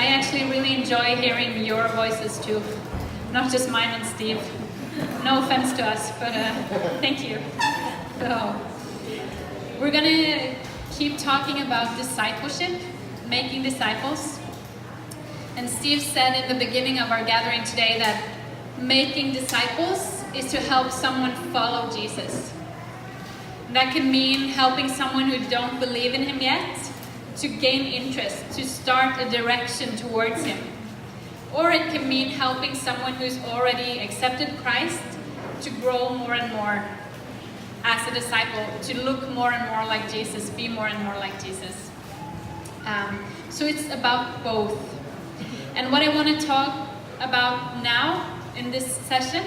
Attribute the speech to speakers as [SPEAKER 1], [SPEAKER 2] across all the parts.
[SPEAKER 1] I actually really enjoy hearing your voices too, not just mine and Steve. No offense to us, but thank you. So, we're gonna keep talking about discipleship, making disciples. And Steve said in the beginning of our gathering today that making disciples is to help someone follow Jesus. That can mean helping someone who don't believe in him yet to gain interest, to start a direction towards him. Or it can mean helping someone who's already accepted Christ to grow more and more as a disciple, to look more and more like Jesus, be more and more like Jesus. So it's about both. And what I want to talk about now in this session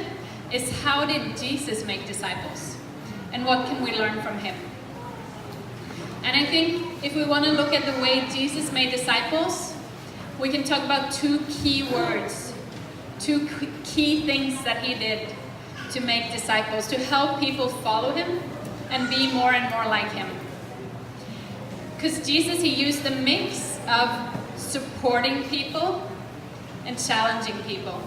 [SPEAKER 1] is how did Jesus make disciples? And what can we learn from him? And I think if we want to look at the way Jesus made disciples, we can talk about two key words, two key things that he did to make disciples, to help people follow him and be more and more like him. Because Jesus, he used a mix of supporting people and challenging people.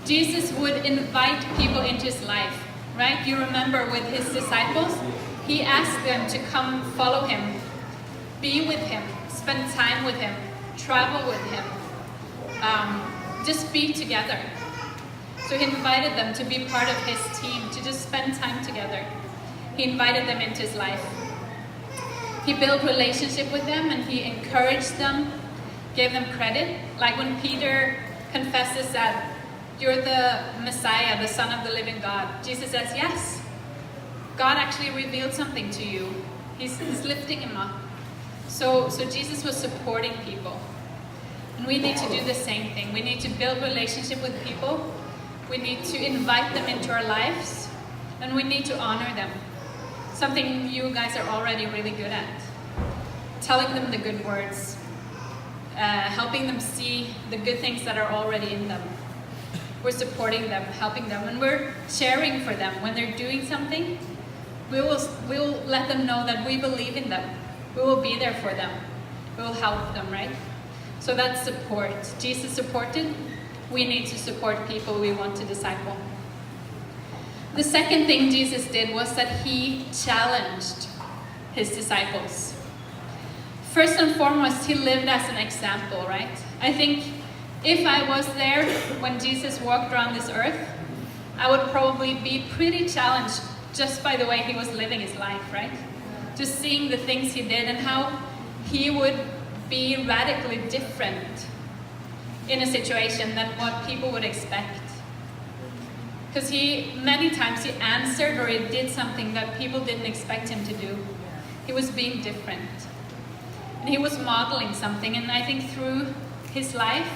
[SPEAKER 1] Jesus would invite people into his life, right? You remember with his disciples, he asked them to come follow him, be with him, spend time with him, travel with him, just be together. So he invited them to be part of his team, to just spend time together. He invited them into his life. He built relationship with them and he encouraged them, gave them credit. Like when Peter confesses that you're the Messiah, the Son of the living God. Jesus says, yes. God actually revealed something to you. He's lifting him up. So Jesus was supporting people. And we need to do the same thing. We need to build relationship with people. We need to invite them into our lives. And we need to honor them. Something you guys are already really good at. Telling them the good words. Helping them see the good things that are already in them. We're supporting them, helping them, and we're sharing for them. When they're doing something, we will let them know that we believe in them. We will be there for them. We will help them, right? So that's support. Jesus supported. We need to support people we want to disciple. The second thing Jesus did was that he challenged his disciples. First and foremost, he lived as an example, right? I think if I was there when Jesus walked around this earth, I would probably be pretty challenged just by the way he was living his life, right? Just seeing the things he did and how he would be radically different in a situation than what people would expect. Because many times he answered or he did something that people didn't expect him to do. He was being different. And he was modeling something, and I think through his life,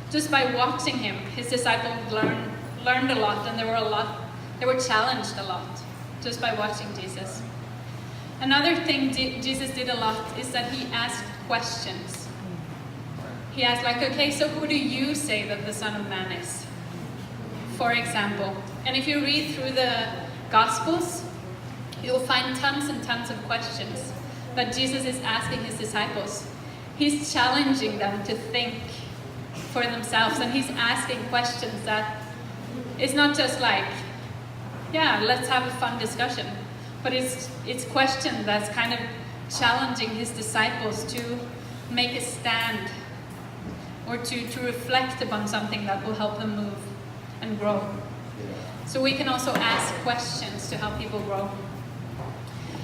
[SPEAKER 1] just by watching him, his disciples learned a lot, and they were challenged a lot just by watching Jesus. Another thing Jesus did a lot is that he asked questions. He asked like, okay, so who do you say that the Son of Man is? For example. And if you read through the Gospels, you'll find tons and tons of questions that Jesus is asking his disciples. He's challenging them to think for themselves, and he's asking questions that it's not just like, yeah, let's have a fun discussion, but it's questions that's kind of challenging his disciples to make a stand or to reflect upon something that will help them move and grow. So we can also ask questions to help people grow.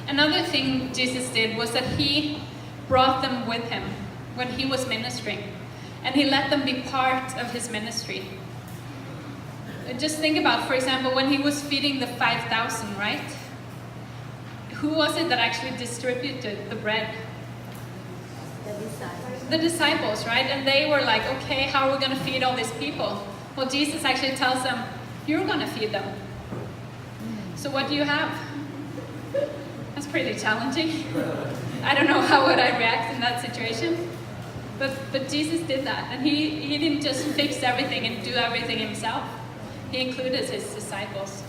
[SPEAKER 1] Another thing Jesus did was that he brought them with him when he was ministering. And he let them be part of his ministry. Just think about, for example, when he was feeding the 5,000, right? Who was it that actually distributed the bread?
[SPEAKER 2] The disciples.
[SPEAKER 1] The disciples, right? And they were like, okay, how are we going to feed all these people? Well, Jesus actually tells them, you're going to feed them. So what do you have? That's pretty challenging. I don't know how would I react in that situation. But Jesus did that, and he didn't just fix everything and do everything himself. He included his disciples.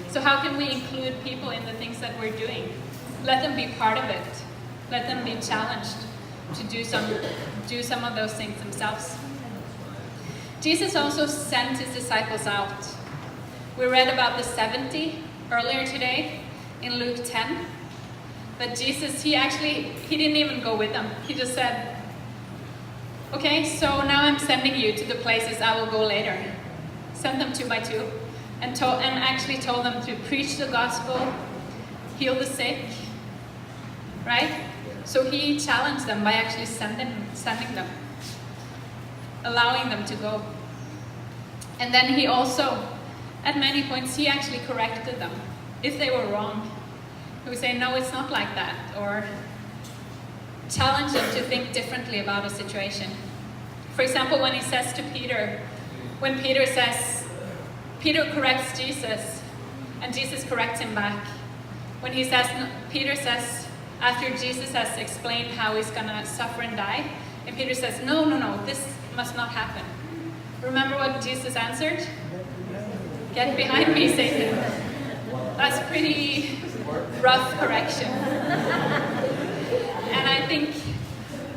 [SPEAKER 1] So how can we include people in the things that we're doing? Let them be part of it. Let them be challenged. to do some of those things themselves. Jesus also sent his disciples out. We read about the 70 earlier today in Luke 10. That Jesus, he didn't even go with them. He just said, okay, so now I'm sending you to the places I will go later. Sent them 2 by 2 and actually told them to preach the gospel, heal the sick, right? So he challenged them by actually sending them, allowing them to go. And then he also, at many points, he actually corrected them if they were wrong. He would say, no, it's not like that, or challenge them to think differently about a situation. For example, when he says to Peter, when Peter corrects Jesus, and Jesus corrects him back. When Peter says, after Jesus has explained how he's going to suffer and die, and Peter says, no, this must not happen. Remember what Jesus answered? Get behind me, Satan. That's pretty rough correction. And I think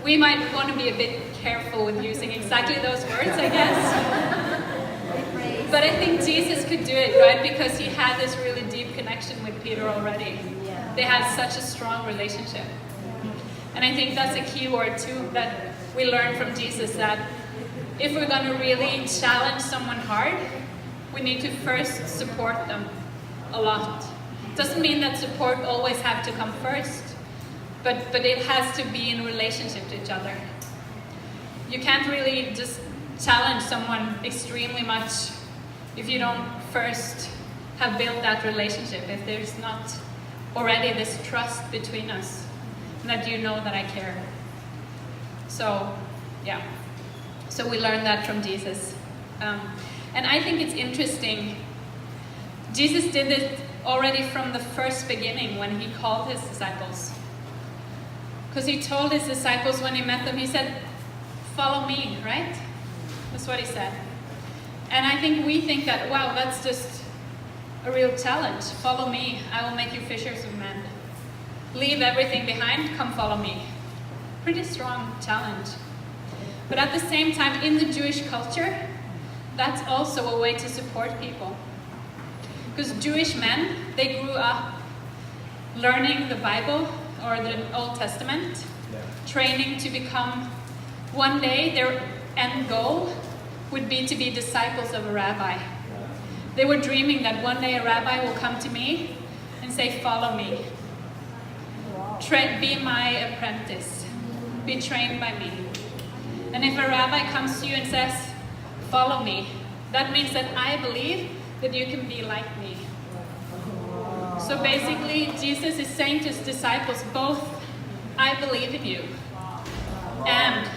[SPEAKER 1] we might want to be a bit careful with using exactly those words, I guess. But I think Jesus could do it, right? Because he had this really deep connection with Peter already. They had such a strong relationship. And I think that's a key word too that we learn from Jesus, that if we're going to really challenge someone hard, we need to first support them a lot. Doesn't mean that support always have to come first, but it has to be in relationship to each other. You can't really just challenge someone extremely much if you don't first have built that relationship, if there's not already this trust between us, that you know that I care. So, yeah. So we learn that from Jesus. And I think it's interesting. Jesus did it already from the first beginning when he called his disciples. Because he told his disciples when he met them, he said, follow me, right? That's what he said. And I think we think that, wow, that's just a real challenge. Follow me, I will make you fishers of men. Leave everything behind, come follow me. Pretty strong challenge. But at the same time, in the Jewish culture, that's also a way to support people. Because Jewish men, they grew up learning the Bible or the Old Testament, training to become, one day their end goal would be to be disciples of a rabbi. They were dreaming that one day a rabbi will come to me and say, follow me. Be my apprentice. Be trained by me. And if a rabbi comes to you and says, follow me, that means that I believe that you can be like me. So basically, Jesus is saying to his disciples, both, I believe in you, and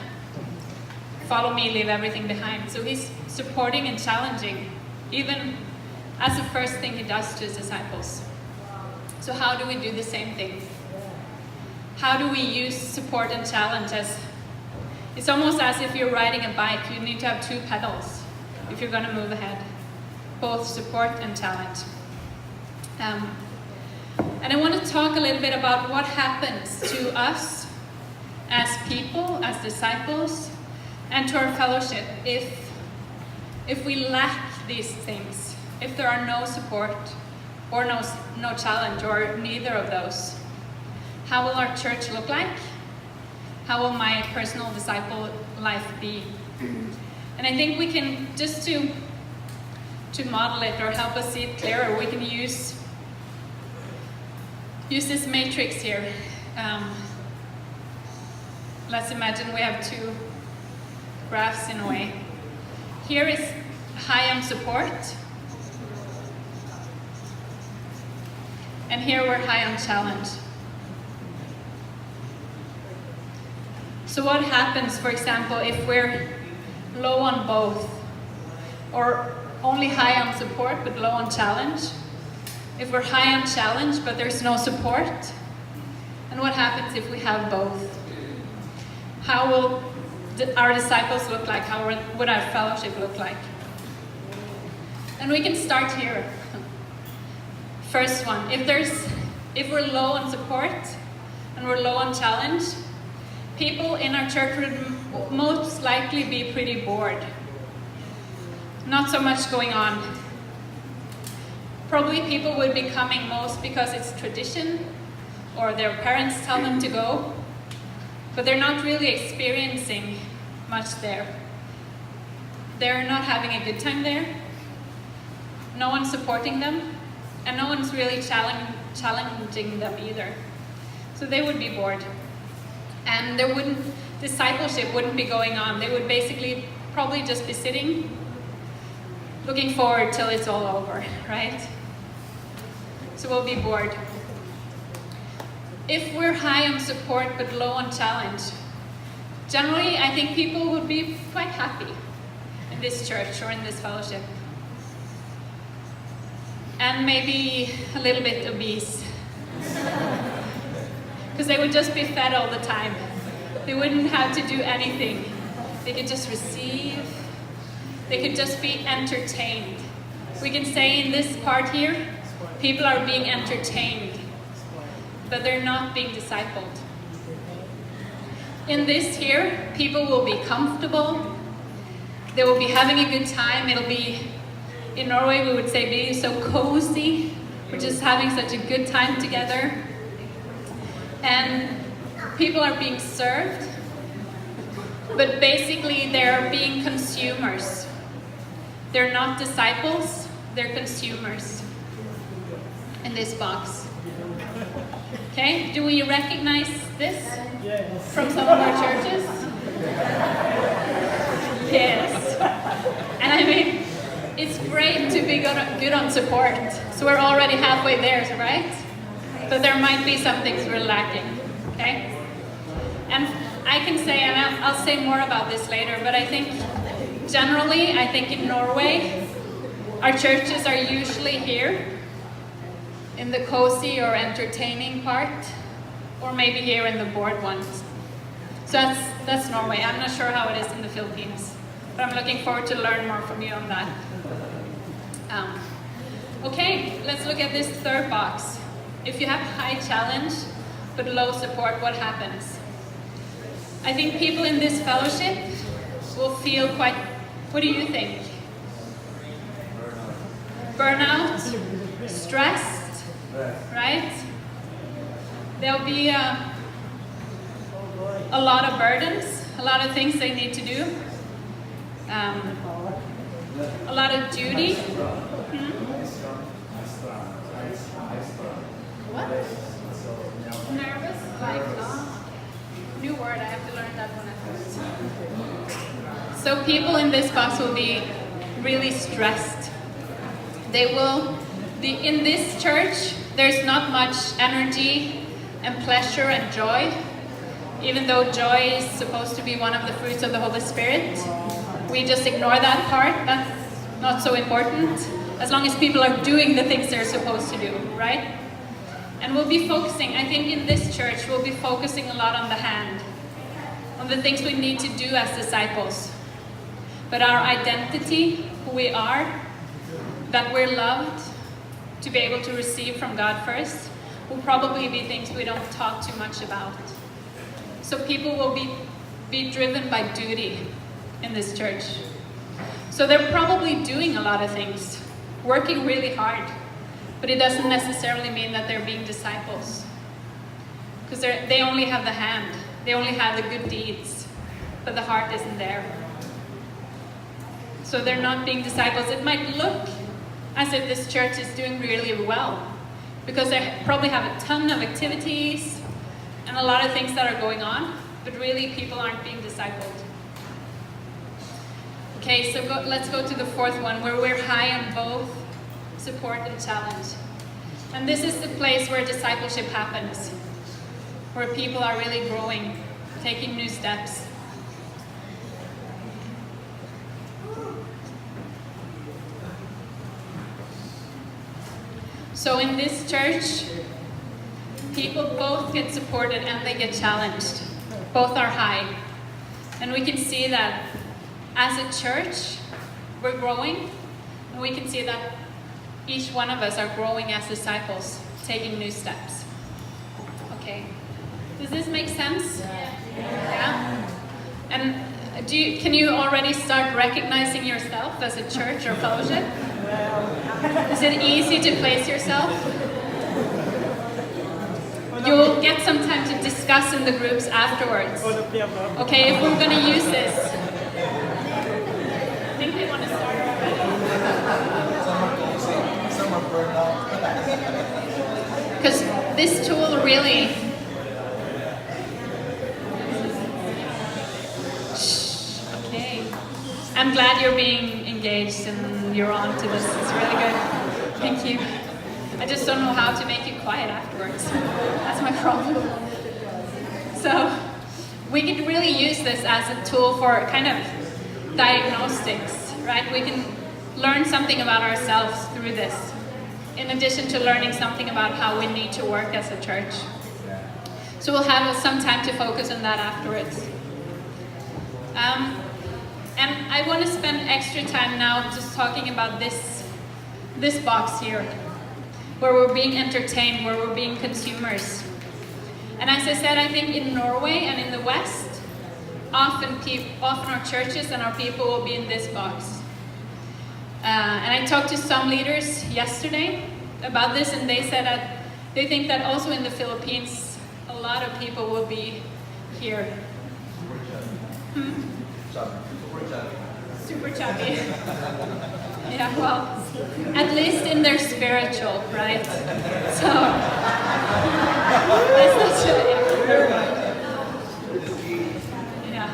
[SPEAKER 1] follow me, leave everything behind. So he's supporting and challenging, even as the first thing he does to his disciples. So how do we do the same thing? How do we use support and challenge as, it's almost as if you're riding a bike, you need to have 2 pedals if you're going to move ahead. Both support and challenge. And I want to talk a little bit about what happens to us as people, as disciples, and to our fellowship if we lack these things, if there are no support or no challenge or neither of those. How will our church look like? How will my personal disciple life be? And I think we can, just to model it or help us see it clearer, we can use this matrix here. Let's imagine we have 2 graphs in a way. Here is high on support, and here we're high on challenge. So what happens, for example, if we're low on both, or only high on support but low on challenge? If we're high on challenge but there's no support? And what happens if we have both? How will our disciples look like? How would our fellowship look like? And we can start here. First one, if we're low on support and we're low on challenge, people in our church would most likely be pretty bored. Not so much going on. Probably people would be coming most because it's tradition or their parents tell them to go, but they're not really experiencing much there. They're not having a good time there. No one's supporting them, and no one's really challenging them either. So they would be bored. And discipleship wouldn't be going on. They would basically probably just be sitting, looking forward till it's all over, right? So we'll be bored. If we're high on support but low on challenge, generally I think people would be quite happy in this church or in this fellowship. And maybe a little bit obese. Because they would just be fed all the time. They wouldn't have to do anything. They could just receive. They could just be entertained. We can say in this part here, people are being entertained, but they're not being discipled. In this here, people will be comfortable. They will be having a good time. It'll be, in Norway we would say, being so cozy. We're just having such a good time together. And people are being served, but basically they're being consumers. They're not disciples, they're consumers in this box. Okay, do we recognize this from some of our churches? Yes. And I mean, it's great to be good on support. So we're already halfway there, right? But there might be some things we're lacking, okay? And I can say, and I'll say more about this later, but I think generally, I think in Norway, our churches are usually here in the cozy or entertaining part, or maybe here in the bored ones. So that's Norway. I'm not sure how it is in the Philippines, but I'm looking forward to learn more from you on that. Okay, let's look at this third box. If you have high challenge but low support, what happens? I think people in this fellowship will feel quite, what do you think? Burnout, stressed, right? There'll be a lot of burdens, a lot of things they need to do, a lot of duty. What? Nervous? Like, new word, I have to learn that one at first. So people in this box will be really stressed. They will be in this church, there's not much energy and pleasure and joy, even though joy is supposed to be one of the fruits of the Holy Spirit. We just ignore that part, that's not so important, as long as people are doing the things they're supposed to do, right? And we'll be focusing, I think in this church, we'll be focusing a lot on the hand, on the things we need to do as disciples. But our identity, who we are, that we're loved, to be able to receive from God first, will probably be things we don't talk too much about. So people will be driven by duty in this church. So they're probably doing a lot of things, working really hard. But it doesn't necessarily mean that they're being disciples. Because they only have the hand. They only have the good deeds. But the heart isn't there. So they're not being disciples. It might look as if this church is doing really well. Because they probably have a ton of activities and a lot of things that are going on. But really people aren't being discipled. Okay, so let's go to the fourth one, where we're high on both support and challenge. And this is the place where discipleship happens, where people are really growing, taking new steps. So in this church, people both get supported and they get challenged. Both are high. And we can see that as a church, we're growing, and we can see that each one of us are growing as disciples, taking new steps. Okay. Does this make sense? Yeah. And can you already start recognizing yourself as a church or fellowship? Is it easy to place yourself? You'll get some time to discuss in the groups afterwards. Okay, if we're going to use this. I think they want to start already. Because this tool really... Okay. I'm glad you're being engaged and you're on to this. It's really good. Thank you. I just don't know how to make you quiet afterwards. That's my problem. So we could really use this as a tool for kind of diagnostics, right? We can learn something about ourselves through this, in addition to learning something about how we need to work as a church. So we'll have some time to focus on that afterwards. And I want to spend extra time now just talking about this box here, where we're being entertained, where we're being consumers. And as I said, I think in Norway and in the West, often our churches and our people will be in this box. And I talked to some leaders yesterday about this, and they said that they think that also in the Philippines, a lot of people will be here. Super chubby. Yeah, well, at least in their spiritual, right? So, that's not yeah.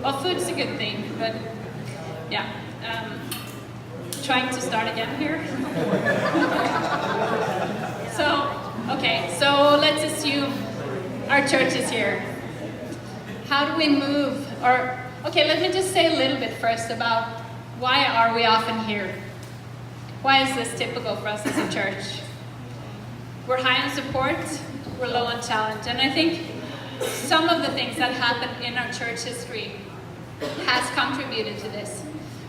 [SPEAKER 1] Well, food's a good thing, but yeah. Trying to start again here. So let's assume our church is here. How do we move? Okay, let me just say a little bit first about why are we often here? Why is this typical for us as a church? We're high on support, we're low on challenge, and I think some of the things that happened in our church history has contributed to this.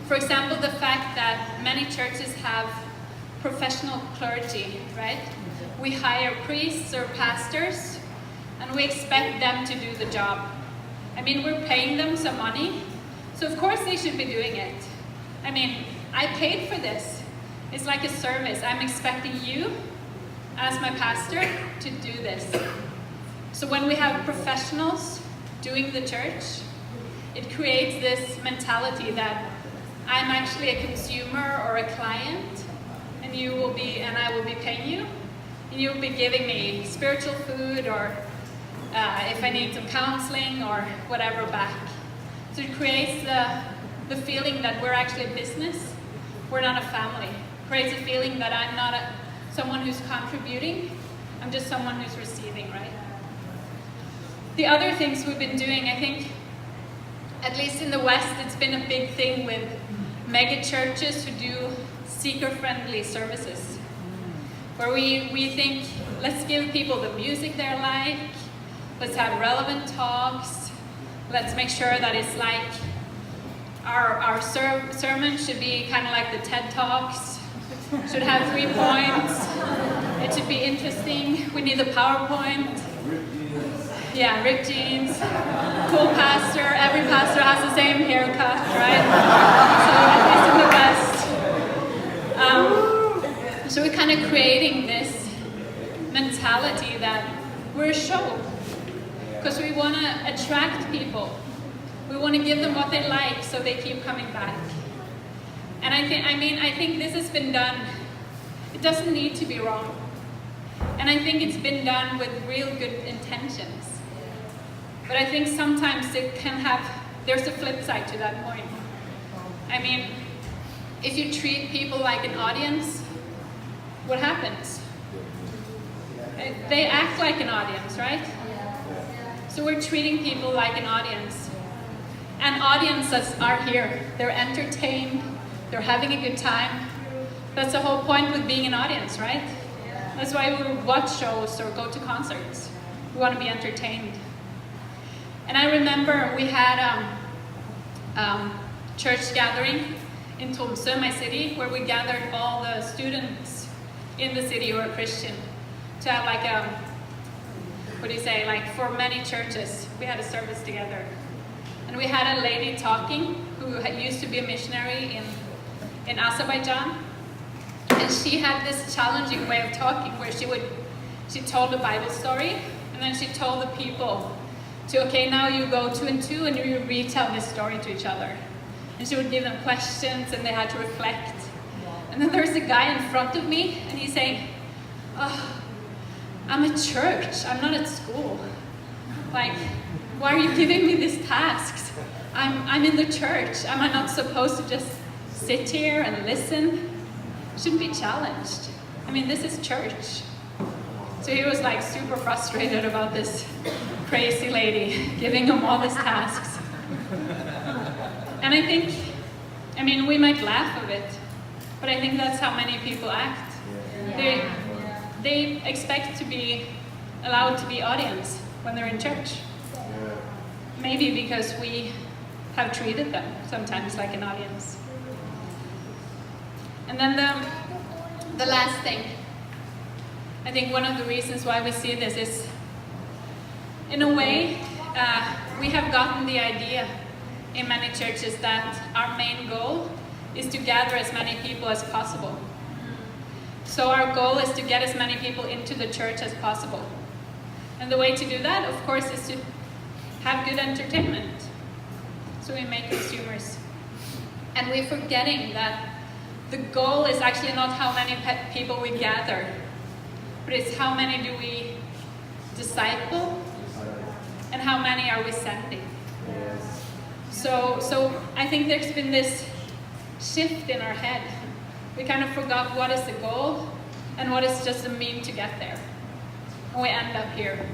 [SPEAKER 1] For example, the fact that many churches have professional clergy, right? We hire priests or pastors, and we expect them to do the job. I mean, we're paying them some money, so of course they should be doing it. I mean, I paid for this. It's like a service. I'm expecting you, as my pastor, to do this. So when we have professionals doing the church, it creates this mentality that I'm actually a consumer or a client, and I will be paying you, and you'll be giving me spiritual food, or if I need some counseling or whatever back. So it creates the feeling that we're actually a business, we're not a family. It creates a feeling that I'm not someone who's contributing, I'm just someone who's receiving, right? The other things we've been doing, I think, at least in the West, it's been a big thing with mega churches who do seeker-friendly services, where we think, let's give people the music they like, let's have relevant talks, let's make sure that it's like our sermon should be kind of like the TED Talks, should have 3 points, it should be interesting, we need the PowerPoint. Yeah, ripped jeans, cool pastor, every pastor has the same haircut, right? So at least in the West. So we're kind of creating this mentality that we're a show, because we want to attract people. We want to give them what they like so they keep coming back. And I think this has been done, it doesn't need to be wrong. And I think it's been done with real good intentions. But I think sometimes there's a flip side to that point. I mean, if you treat people like an audience, what happens? They act like an audience, right? So we're treating people like an audience. And audiences are here. They're entertained. They're having a good time. That's the whole point with being an audience, right? That's why we watch shows or go to concerts. We want to be entertained. And I remember we had a church gathering in Tromsø, my city, where we gathered all the students in the city who are Christian to have like like for many churches, we had a service together. And we had a lady talking who used to be a missionary in Azerbaijan. And she had this challenging way of talking where she told a Bible story, and then she told the people okay, now you go 2 and 2 and you retell this story to each other. And she would give them questions and they had to reflect. And then there's a guy in front of me and he's saying, oh, I'm at church, I'm not at school. Like, why are you giving me these tasks? I'm in the church. Am I not supposed to just sit here and listen? Shouldn't be challenged. I mean, this is church. So he was like super frustrated about this crazy lady giving him all these tasks. And I mean, we might laugh of it, but I think that's how many people act. They expect to be allowed to be audience when they're in church. Maybe because we have treated them sometimes like an audience. And then the last thing, I think one of the reasons why we see this is, in a way, we have gotten the idea in many churches that our main goal is to gather as many people as possible. So our goal is to get as many people into the church as possible. And the way to do that, of course, is to have good entertainment. So we make consumers. And we're forgetting that the goal is actually not how many people we gather, but it's how many do we disciple and how many are we sending. So I think there's been this shift in our head. We kind of forgot what is the goal and what is just a mean to get there. And we end up here.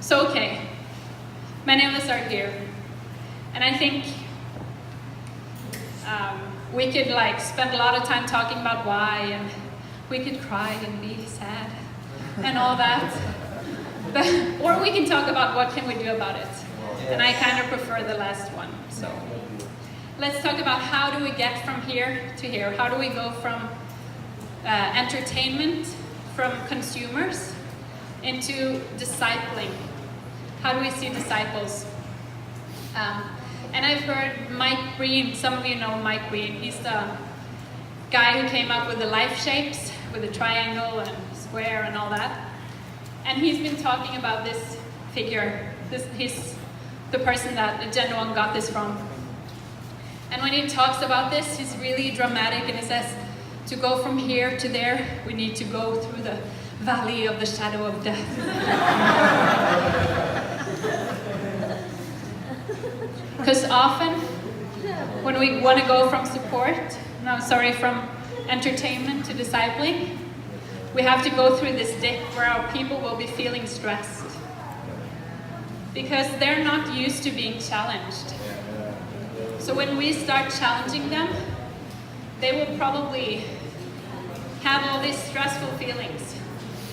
[SPEAKER 1] So okay, many of us are here. And I think we could like spend a lot of time talking about why, and we could cry and be sad and all that. Or we can talk about what can we do about it. And I kind of prefer the last one. So let's talk about how do we get from here to here? How do we go from entertainment, from consumers, into discipling? How do we see disciples? And I've heard Mike Breen, some of you know Mike Breen. He's the guy who came up with the life shapes, with the triangle and square and all that. And he's been talking about this figure. He's the person that Gen 1 got this from. And when he talks about this, he's really dramatic, and he says, to go from here to there, we need to go through the valley of the shadow of death. Because often, when we want to go from from entertainment to discipling, we have to go through this dip where our people will be feeling stressed. Because they're not used to being challenged. So when we start challenging them, they will probably have all these stressful feelings.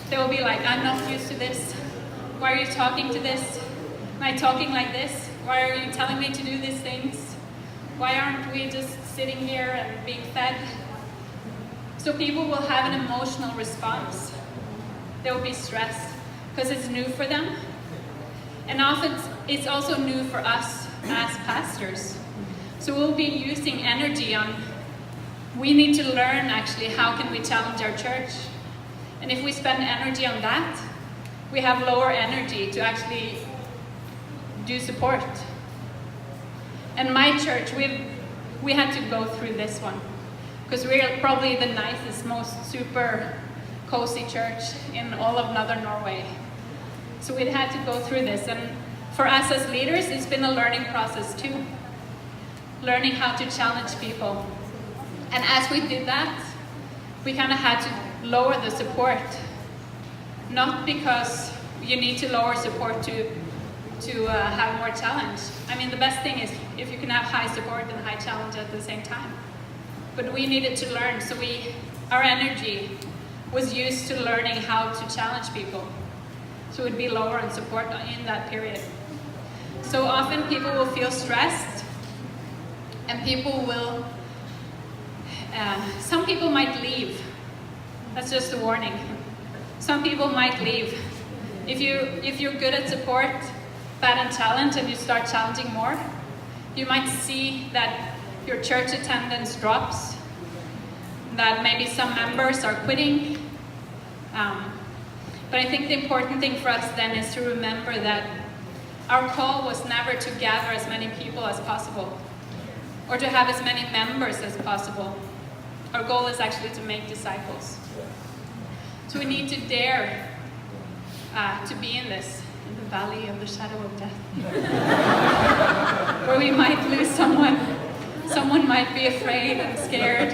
[SPEAKER 1] They will be like, I'm not used to this. Why are you talking to this? Am I talking like this? Why are you telling me to do these things? Why aren't we just sitting here and being fed? So people will have an emotional response. They will be stressed because it's new for them. And often it's also new for us as pastors. So we'll be using energy on, we need to learn actually how can we challenge our church. And if we spend energy on that, we have lower energy to actually do support. And my church, we had to go through this one. Because we're probably the nicest, most super cozy church in all of Northern Norway. So we had to go through this. And for us as leaders, it's been a learning process too. Learning how to challenge people. And as we did that, we kind of had to lower the support. Not because you need to lower support to have more challenge. I mean, the best thing is if you can have high support and high challenge at the same time. But we needed to learn, so our energy was used to learning how to challenge people. So it would be lower in support in that period. So often people will feel stressed, and people will, some people might leave. That's just a warning. Some people might leave. If you're good at support, Fat and Challenge and you start challenging more, you might see that your church attendance drops, that maybe some members are quitting. But I think the important thing for us then is to remember that our call was never to gather as many people as possible or to have as many members as possible. Our goal is actually to make disciples. So we need to dare to be in this, in the valley of the shadow of death, where we might lose someone. Someone might be afraid and scared.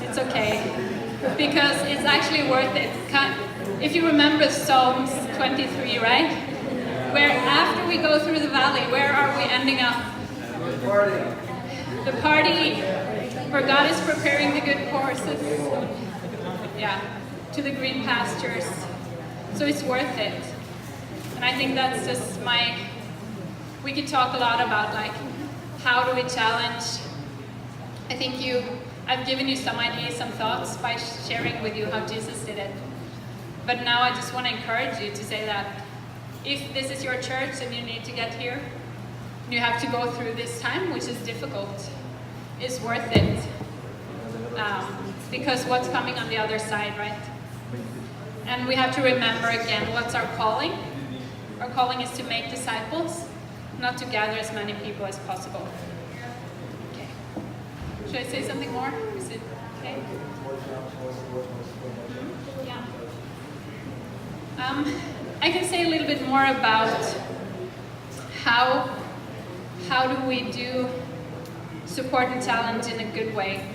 [SPEAKER 1] It's okay, because it's actually worth it. If you remember Psalms 23, right? Where after we go through the valley, where are we ending up? The party, where God is preparing the good horses. Yeah, to the green pastures. So it's worth it. And I think that's just we could talk a lot about like, how do we challenge? I think I've given you some ideas, some thoughts by sharing with you how Jesus did it. But now I just want to encourage you to say that if this is your church and you need to get here, you have to go through this time, which is difficult, it's worth it. Because what's coming on the other side, right? And we have to remember again, what's our calling? Our calling is to make disciples, not to gather as many people as possible. Okay. Should I say something more? Is it okay? Yeah. I can say a little bit more about how do we do support and challenge in a good way.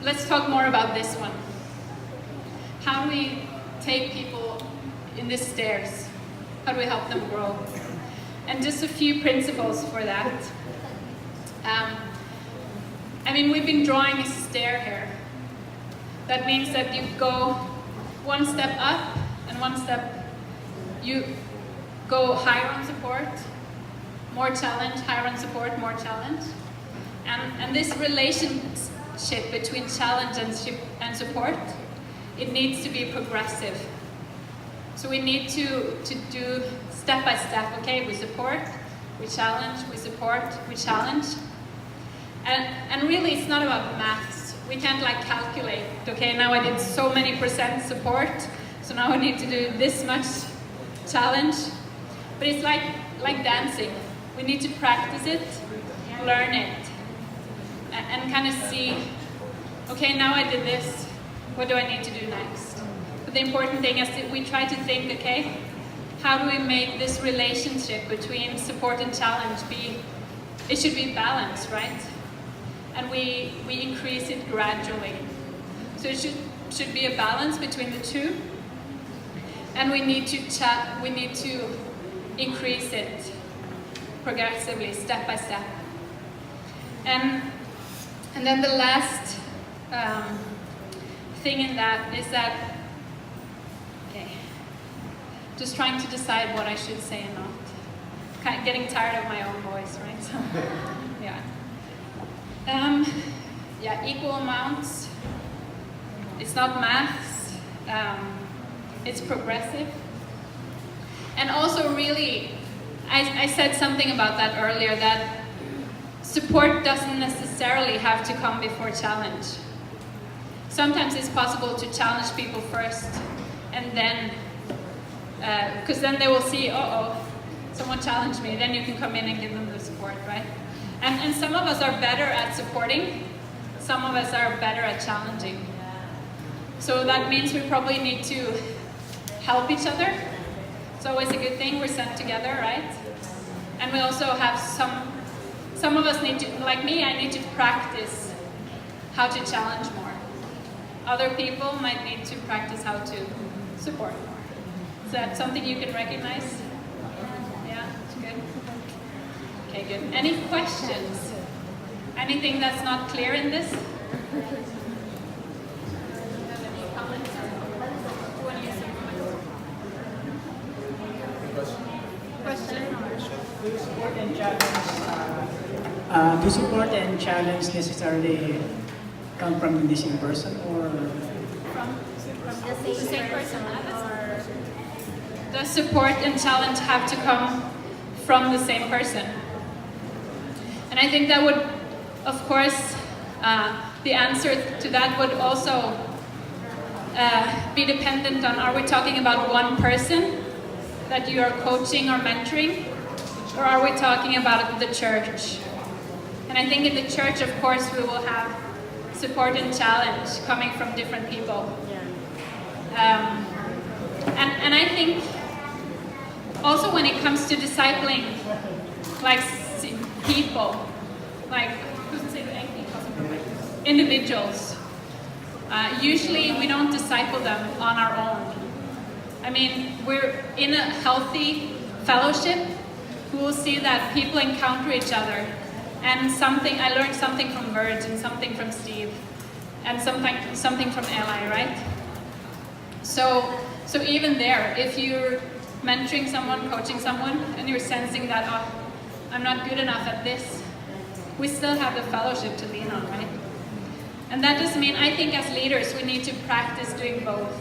[SPEAKER 1] Let's talk more about this one. How do we take people in the stairs? How do we help them grow? And just a few principles for that. We've been drawing a stair here. That means that you go one step up and one step, you go higher on support, more challenge, higher on support, more challenge. And this relationship between challenge and support, it needs to be progressive. So we need to do step by step, okay? We support, we challenge, we support, we challenge. And really it's not about maths. We can't like calculate, okay, now I did so many percent support, so now I need to do this much challenge. But it's like dancing. We need to practice it, learn it, and kind of see, okay, now I did this, what do I need to do next? But the important thing is that we try to think, okay, how do we make this relationship between support and challenge it should be balanced, right? And we increase it gradually. So it should be a balance between the two. And we need to increase it progressively, step by step. And then the last thing in that is that, okay, just trying to decide what I should say and not. Kind of getting tired of my own voice, right? So, yeah. Equal amounts. It's not maths. It's progressive. And also really, I said something about that earlier, that support doesn't necessarily have to come before challenge. Sometimes it's possible to challenge people first, and then, because then they will see, someone challenged me, then you can come in and give them the support, right? And some of us are better at supporting, some of us are better at challenging. So that means we probably need to help each other. It's always a good thing, we're sent together, right? And we also have some of us need to, like me, I need to practice how to challenge more. Other people might need to practice how to support more. Is that something you can recognize? Yeah, it's good. Okay, good. Any questions? Anything that's not clear in this?
[SPEAKER 3] Do support and challenge necessarily come from the same person or?
[SPEAKER 1] From the same person, or does support and challenge have to come from the same person? And I think that would, of course, the answer to that would also be dependent on, are we talking about one person that you are coaching or mentoring, or are we talking about the church? And I think in the church, of course, we will have support and challenge coming from different people. And I think also when it comes to discipling, like people, like individuals, usually we don't disciple them on our own. I mean, we're in a healthy fellowship. We will see that people encounter each other. And I learned something from Virg and something from Steve and something from Eli, right? So even there, if you're mentoring someone, coaching someone, and you're sensing that, oh, I'm not good enough at this, we still have the fellowship to lean on, right? And that doesn't mean, I think as leaders, we need to practice doing both.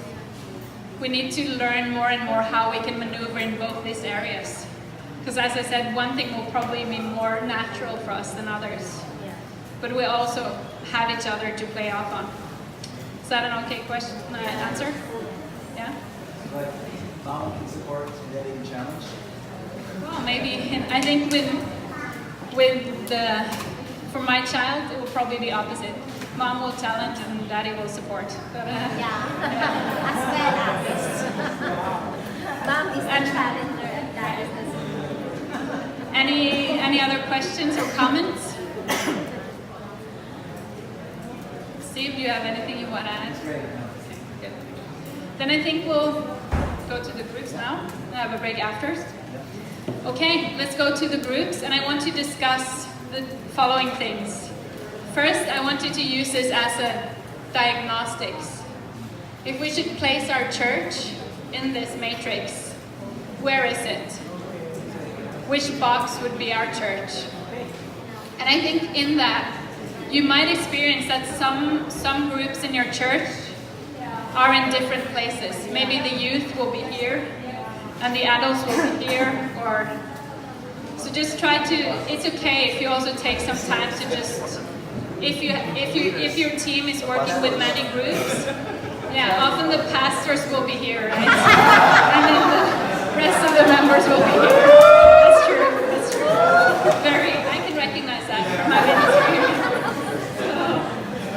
[SPEAKER 1] We need to learn more and more how we can maneuver in both these areas. Because as I said, one thing will probably be more natural for us than others. But we also have each other to play off on. Is that an okay question, answer? Yeah?
[SPEAKER 4] Like, mom can support getting challenged?
[SPEAKER 1] Well, maybe. I think for my child, it will probably be opposite. Mom will challenge and daddy will support. But,
[SPEAKER 2] As well as. Mom is the challenger and dad is the support.
[SPEAKER 1] Any other questions or comments? Steve, do you have anything you want to add?
[SPEAKER 4] Great.
[SPEAKER 1] Okay, good. Then I think we'll go to the groups now. We'll have a break after. Okay, let's go to the groups, and I want to discuss the following things. First, I want you to use this as a diagnostics. If we should place our church in this matrix, where is it? Which box would be our church? And I think in that, you might experience that some groups in your church are in different places. Maybe the youth will be here, and the adults will be here, so just try to, it's okay if you also take some time to just, if your team is working with many groups, often the pastors will be here, right? And then the rest of the members will be here. That's true. I can recognize that from my ministry.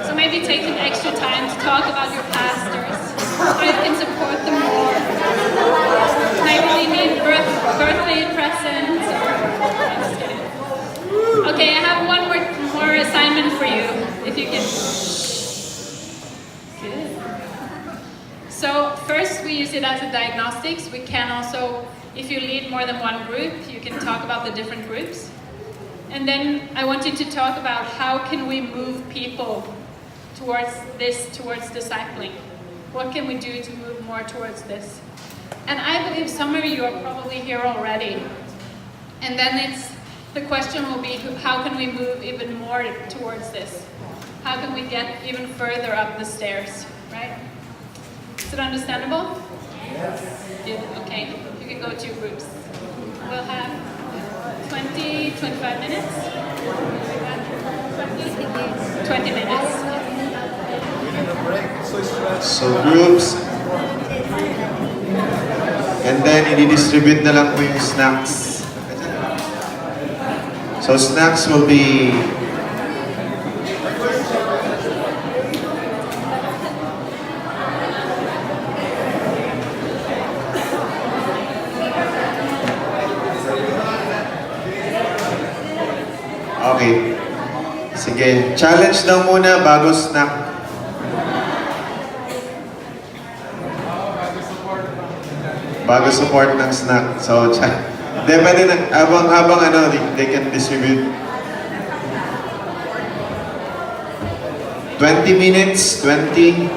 [SPEAKER 1] So maybe take some extra time to talk about your pastors, so you can support them more. Maybe they need birthday presents. I'm just kidding. Okay, I have one more assignment for you, if you can. Good. So first we use it as a diagnostics. We can also, if you lead more than one group, you can talk about the different groups. And then I want you to talk about how can we move people towards discipling. What can we do to move more towards this? And I believe some of you are probably here already. And then the question will be, how can we move even more towards this? How can we get even further up the stairs, right? Is it understandable?
[SPEAKER 4] Yes.
[SPEAKER 1] Good, okay. You can go to groups. We'll have 20, 25 minutes. 20 minutes.
[SPEAKER 5] So groups, and then i-distribute na lang po yung snacks. So snacks will be okay. Sige, challenge daw muna bago snack. Bago support ng snack. So, pwede na, habang they can distribute. 20 minutes, 20.